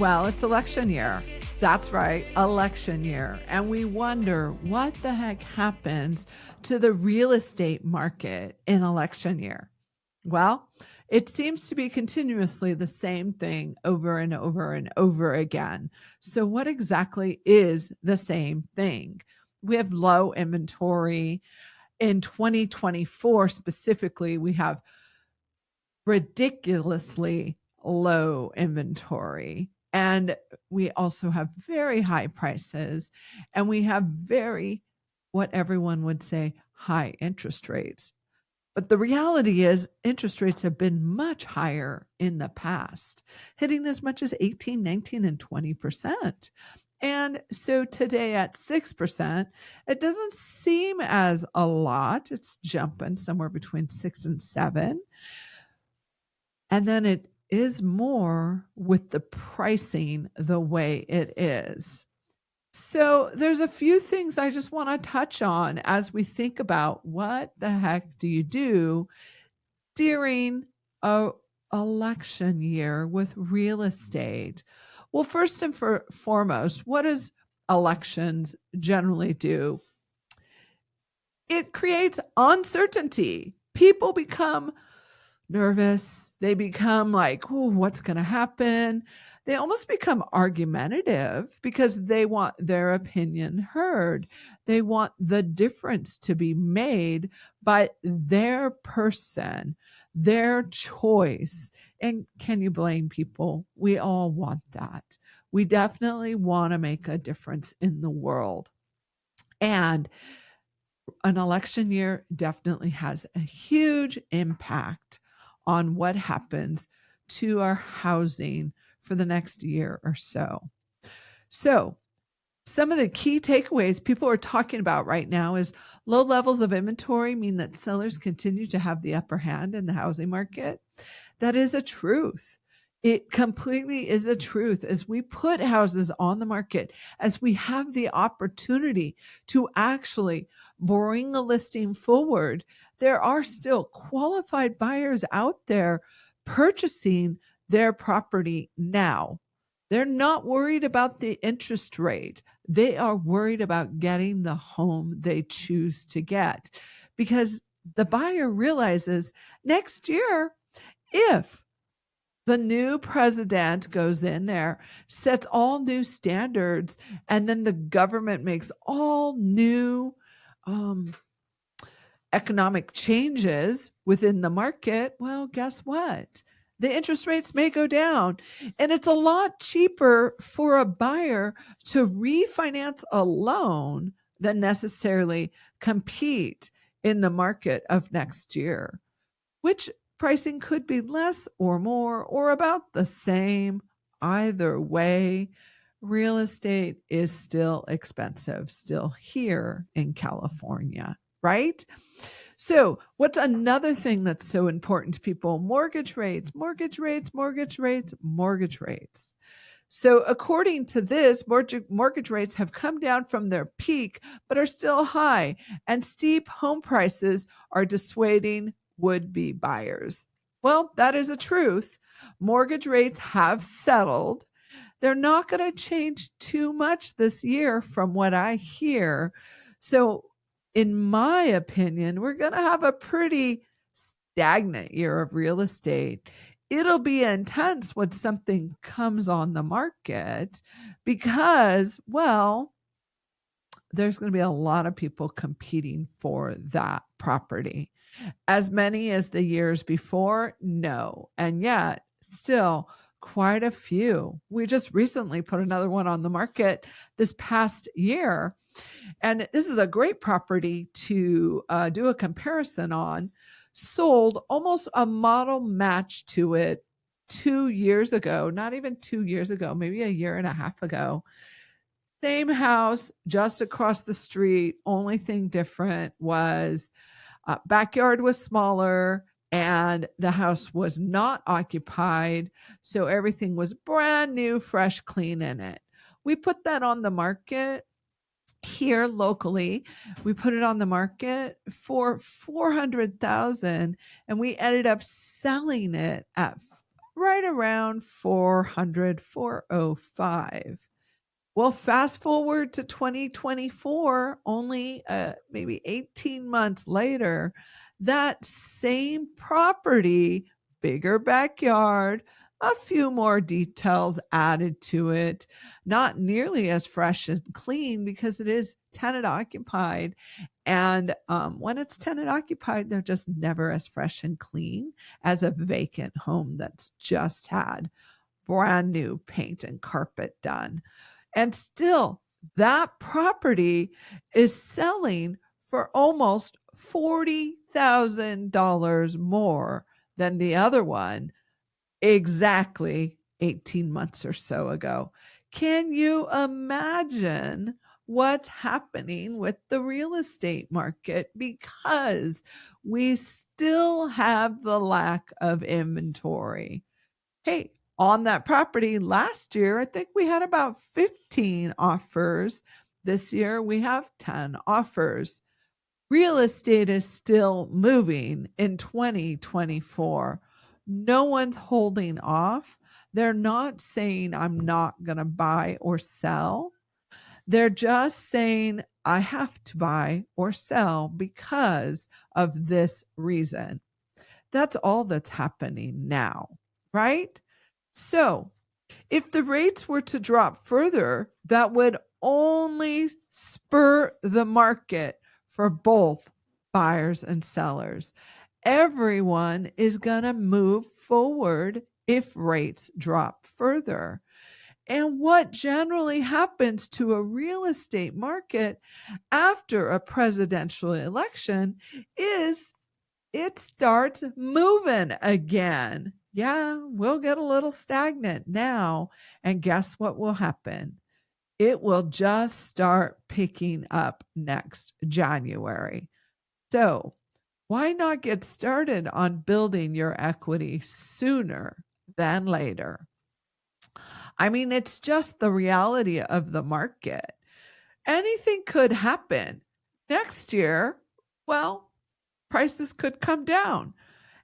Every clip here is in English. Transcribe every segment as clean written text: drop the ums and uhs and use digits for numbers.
Well, it's election year. That's right, election year. And we wonder what the heck happens to the real estate market in election year. Well, it seems to be continuously the same thing over and over and over again. So, what exactly is the same thing? We have low inventory. In 2024 specifically, we have ridiculously low inventory. And we also have very high prices. And we have very, what everyone would say, high interest rates. But the reality is, interest rates have been much higher in the past, hitting as much as 18, 19, and 20%. And so today at 6%, it doesn't seem as a lot. It's jumping somewhere between 6 and 7. And then it is more with the pricing the way it is. So there's a few things I just want to touch on as we think about what the heck do you do during a election year with real estate. Well, first and foremost, what does elections generally do? It creates uncertainty. People become nervous. They become like, oh, what's going to happen? They almost become argumentative because they want their opinion heard. They want the difference to be made by their person, their choice. And can you blame people? We all want that. We definitely want to make a difference in the world. And an election year definitely has a huge impact on what happens to our housing for the next year or so. So, some of the key takeaways people are talking about right now is low levels of inventory mean that sellers continue to have the upper hand in the housing market. That is a truth. It completely is a truth. As we put houses on the market, as we have the opportunity to actually bring a listing forward, there are still qualified buyers out there purchasing their property now. They're not worried about the interest rate. They are worried about getting the home they choose to get because the buyer realizes next year, if the new president goes in there, sets all new standards, and then the government makes all new economic changes within the market, well, guess what? The interest rates may go down. And it's a lot cheaper for a buyer to refinance a loan than necessarily compete in the market of next year, which pricing could be less or more or about the same. Either way, real estate is still expensive, still here in California, right? So, what's another thing that's so important to people? Mortgage rates, mortgage rates, mortgage rates, mortgage rates. So, according to this, mortgage rates have come down from their peak, but are still high, and steep home prices are dissuading would-be buyers. Well, that is a truth. Mortgage rates have settled. They're not going to change too much this year from what I hear. So, in my opinion, we're going to have a pretty stagnant year of real estate. It'll be intense when something comes on the market because, well, there's going to be a lot of people competing for that property. As many as the years before, no. And yet, still quite a few. We just recently put another one on the market this past year. And this is a great property to do a comparison on. Sold almost a model match to it 2 years ago, not even 2 years ago, maybe a year and a half ago. Same house, just across the street. Only thing different was backyard was smaller and the house was not occupied. So everything was brand new, fresh, clean in it. We put that on the market here locally. We put it on the market for $400,000 and we ended up selling it at right around 400, 405. Well, fast forward to 2024, only maybe 18 months later, that same property, bigger backyard, a few more details added to it, not nearly as fresh and clean because it is tenant occupied. And when it's tenant occupied, they're just never as fresh and clean as a vacant home that's just had brand new paint and carpet done. And still, that property is selling for almost $40,000 more than the other one exactly 18 months or so ago. Can you imagine what's happening with the real estate market because we still have the lack of inventory? Hey, on that property last year, I think we had about 15 offers. This year, we have 10 offers. Real estate is still moving in 2024. No one's holding off. They're not saying, I'm not going to buy or sell. They're just saying, I have to buy or sell because of this reason. That's all that's happening now, right? So, if the rates were to drop further, that would only spur the market for both buyers and sellers. Everyone is going to move forward if rates drop further. And what generally happens to a real estate market after a presidential election is it starts moving again. Yeah, we'll get a little stagnant now. And guess what will happen? It will just start picking up next January. So, why not get started on building your equity sooner than later? I mean, it's just the reality of the market. Anything could happen. Next year, well, prices could come down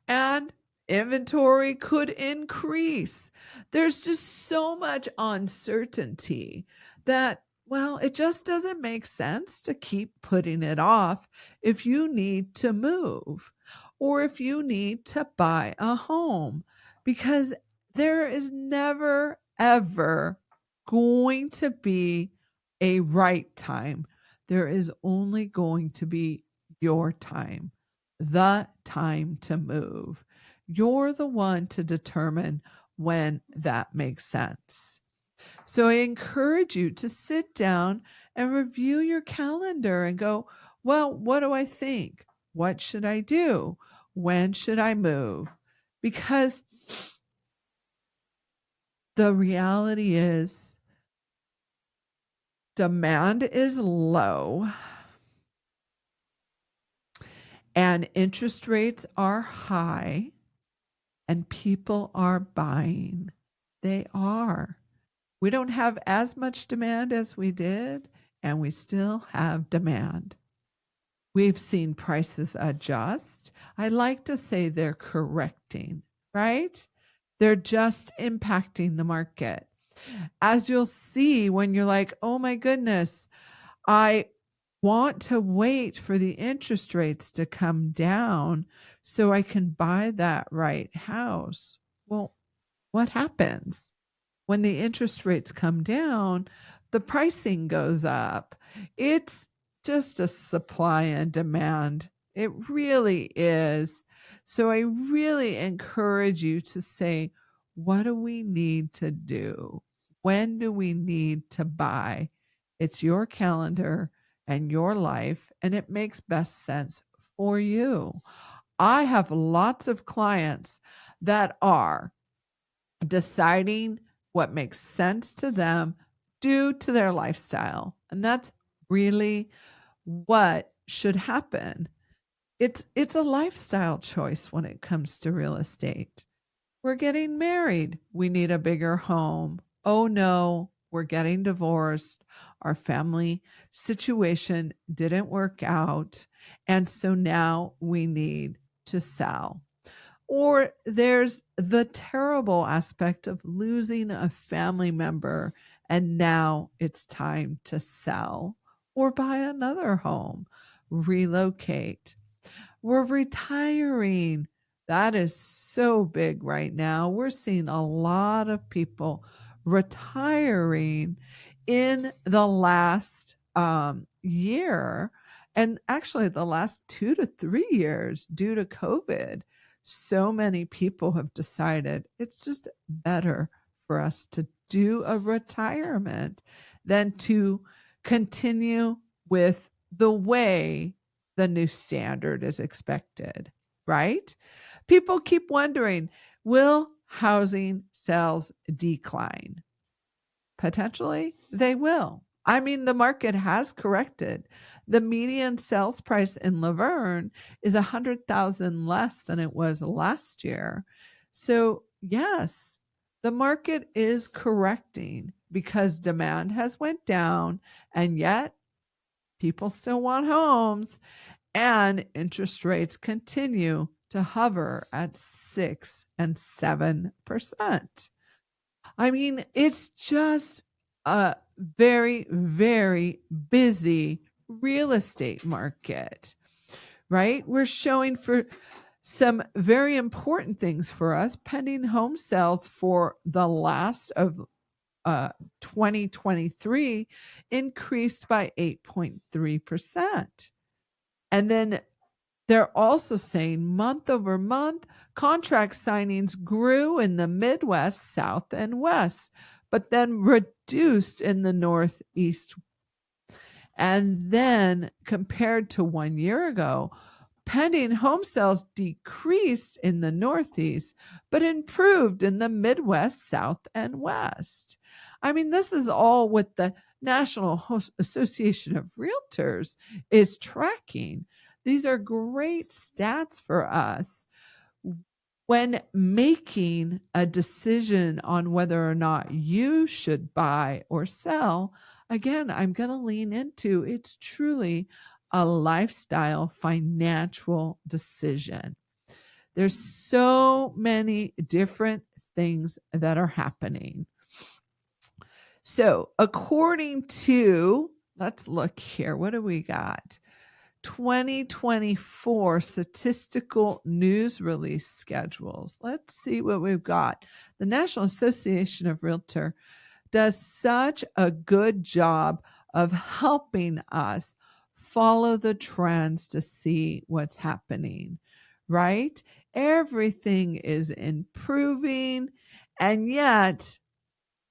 and inventory could increase. There's just so much uncertainty that, well, it just doesn't make sense to keep putting it off if you need to move or if you need to buy a home, because there is never, ever going to be a right time. There is only going to be your time, the time to move. You're the one to determine when that makes sense. So I encourage you to sit down and review your calendar and go, well, what do I think? What should I do? When should I move? Because the reality is demand is low and interest rates are high and people are buying. They are. We don't have as much demand as we did, and we still have demand. We've seen prices adjust. I like to say they're correcting, right? They're just impacting the market. As you'll see when you're like, oh my goodness, I want to wait for the interest rates to come down so I can buy that right house. Well, what happens? When the interest rates come down, the pricing goes up. It's just a supply and demand. It really is. So I really encourage you to say, what do we need to do? When do we need to buy? It's your calendar and your life, and it makes best sense for you. I have lots of clients that are deciding what makes sense to them due to their lifestyle. And that's really what should happen. It's a lifestyle choice when it comes to real estate. We're getting married. We need a bigger home. Oh no, we're getting divorced. Our family situation didn't work out. And so now we need to sell. Or there's the terrible aspect of losing a family member and now it's time to sell or buy another home, relocate. We're retiring. That is so big right now. We're seeing a lot of people retiring in the last year, and actually the last 2 to 3 years due to COVID. So many people have decided it's just better for us to do a retirement than to continue with the way the new standard is expected, right? People keep wondering, will housing sales decline? Potentially, they will. I mean, the market has corrected. The median sales price in Laverne is 100,000 less than it was last year. So, yes, the market is correcting because demand has went down and yet people still want homes and interest rates continue to hover at 6 and 7%. I mean, it's just a very, very busy real estate market, right? We're showing for some very important things for us. Pending home sales for the last of 2023 increased by 8.3%. And then they're also saying month over month, contract signings grew in the Midwest, South, and West, but then reduced in the Northeast. And then compared to 1 year ago, pending home sales decreased in the Northeast, but improved in the Midwest, South, and West. I mean, this is all what the National Association of Realtors is tracking. These are great stats for us when making a decision on whether or not you should buy or sell. Again, I'm going to lean into it's truly a lifestyle financial decision. There's so many different things that are happening. So, according to, let's look here, what do we got? 2024 statistical news release schedules. Let's see what we've got. The National Association of Realtor does such a good job of helping us follow the trends to see what's happening, right? Everything is improving and yet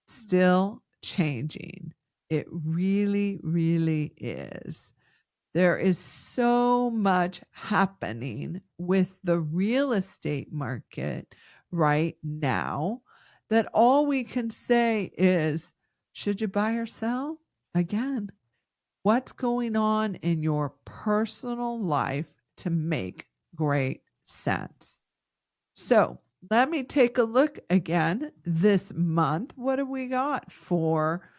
still changing. It really, really is. There is so much happening with the real estate market right now that all we can say is, should you buy or sell? Again, what's going on in your personal life to make great sense? So let me take a look again this month. What do we got for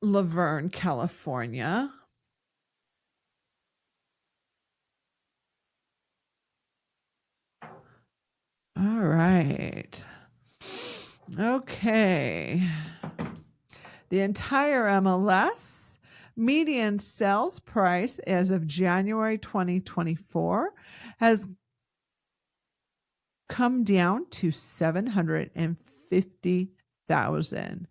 Laverne, California? All right. Okay. The entire MLS median sales price as of January 2024 has come down to 750,000.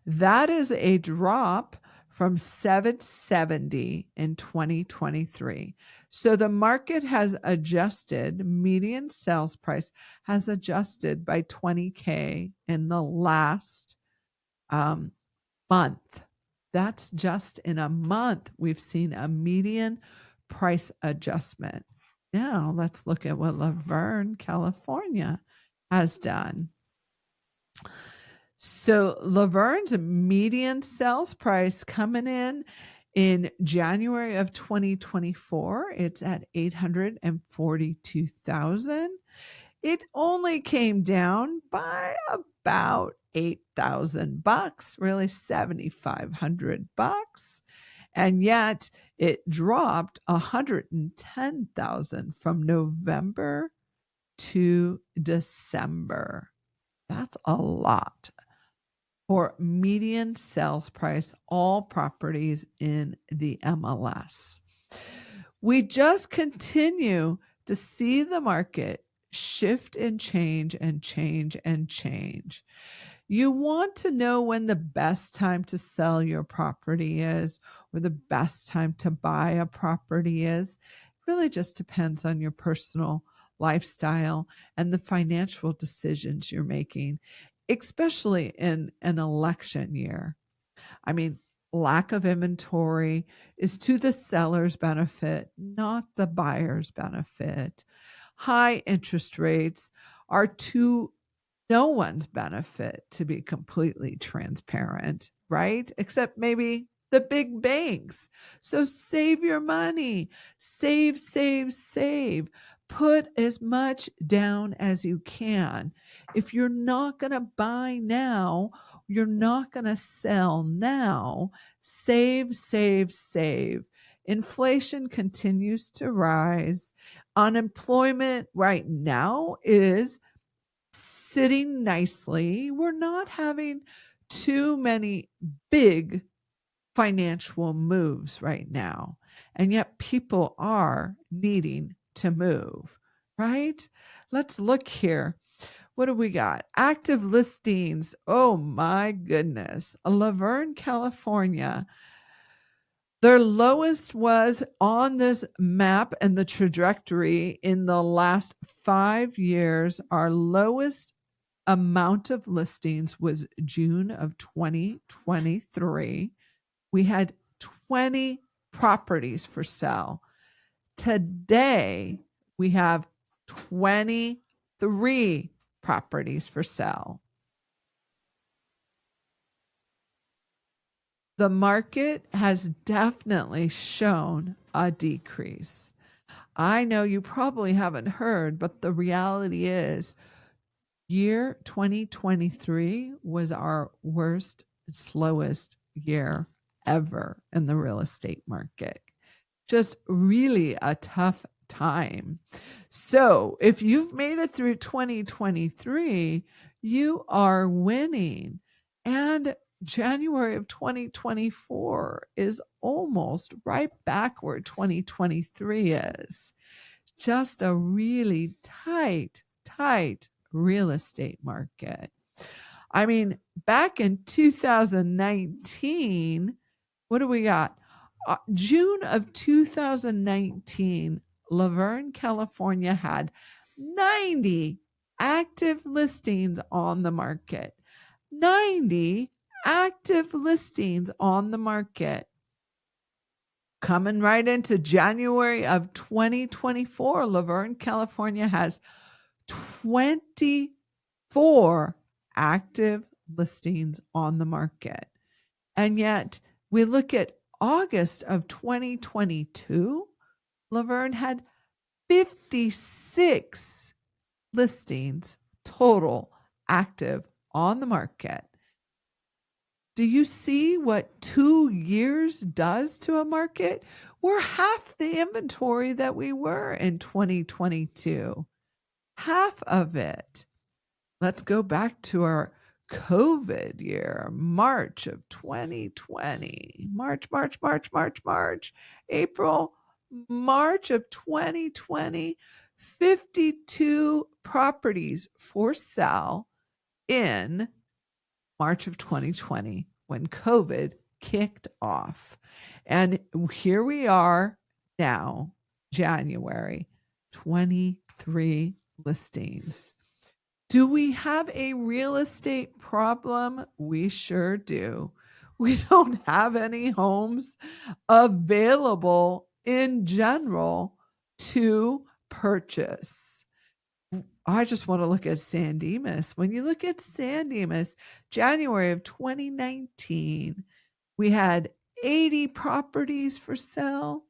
That is a drop from 770 in 2023. So the market has adjusted, median sales price has adjusted by 20K in the last month. That's just in a month, we've seen a median price adjustment. Now let's look at what Laverne, California has done. So Laverne's median sales price coming in January of 2024, it's at 842,000. It only came down by about $8,000, really $7,500, and yet it dropped 110,000 from November to December. That's a lot for median sales price, all properties in the MLS. We just continue to see the market shift and change and change and change. You want to know when the best time to sell your property is or the best time to buy a property is. It really just depends on your personal lifestyle and the financial decisions you're making, especially in an election year. I mean, lack of inventory is to the seller's benefit, not the buyer's benefit. High interest rates are to no one's benefit, to be completely transparent, right? Except maybe the big banks. So save your money. Save, save, save. Put as much down as you can. If you're not going to buy now, you're not going to sell now. Save, save, save. Inflation continues to rise. Unemployment right now is sitting nicely. We're not having too many big financial moves right now. And yet people are needing to move, right? Let's look here. What do we got? Active listings. Oh my goodness. Laverne, California. Their lowest was on this map and the trajectory in the last 5 years. Our lowest amount of listings was June of 2023. We had 20 properties for sale. Today, we have 23 properties for sale. The market has definitely shown a decrease. I know you probably haven't heard, but the reality is year 2023 was our worst, slowest year ever in the real estate market. Just really a tough time. So if you've made it through 2023, you are winning. And January of 2024 is almost right back where 2023 is. Just a really tight real estate market. I mean, back in 2019, what do we got? June of 2019, Laverne, California had 90 active listings on the market. 90 active listings on the market. Coming right into January of 2024, Laverne, California has 24 active listings on the market. And yet we look at August of 2022, Laverne had 56 listings total active on the market. Do you see what 2 years does to a market? We're half the inventory that we were in 2022. Half of it. Let's go back to our COVID year, March of 2020. March, April, March of 2020, 52 properties for sale in March of 2020 when COVID kicked off. And here we are now, January, 23 listings. Do we have a real estate problem? We sure do. We don't have any homes available in general to purchase. I just want to look at San Dimas. When you look at San Dimas, January of 2019, we had 80 properties for sale.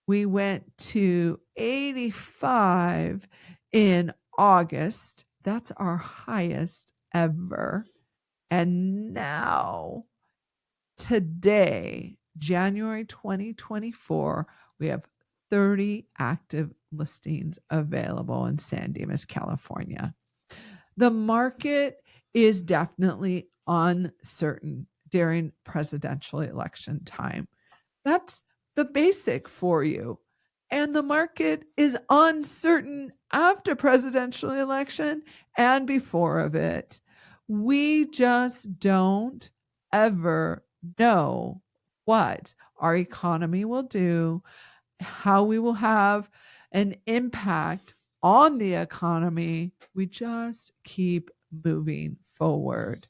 We went to 85 in August. That's our highest ever. And now, today, January 2024, we have 30 active listings available in San Dimas, California. The market is definitely uncertain during presidential election time. That's the basic for you. And the market is uncertain after presidential election and before of it. We just don't ever know what our economy will do, how we will have an impact on the economy. We just keep moving forward.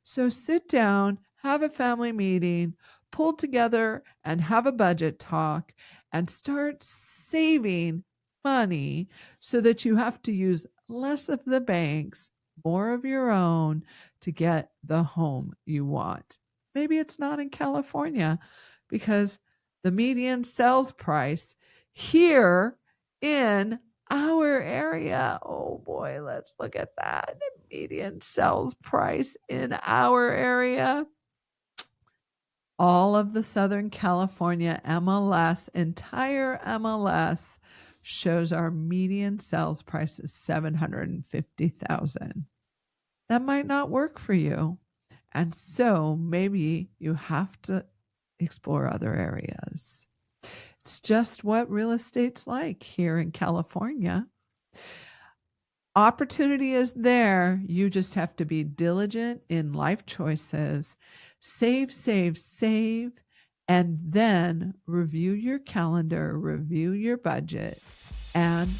So sit down, have a family meeting, pull together and have a budget talk, and start saving money so that you have to use less of the banks, more of your own to get the home you want. Maybe it's not in California because the median sales price here in our area, oh boy, let's look at that. Median sales price in our area. All of the Southern California MLS, entire MLS, shows our median sales price is $750,000. That might not work for you. And so maybe you have to explore other areas. It's just what real estate's like here in California. Opportunity is there. You just have to be diligent in life choices. Save, save, save, and then review your calendar, review your budget, and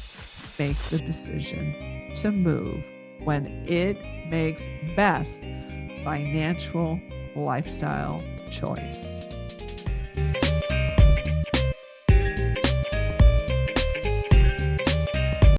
make the decision to move when it makes best financial lifestyle choice.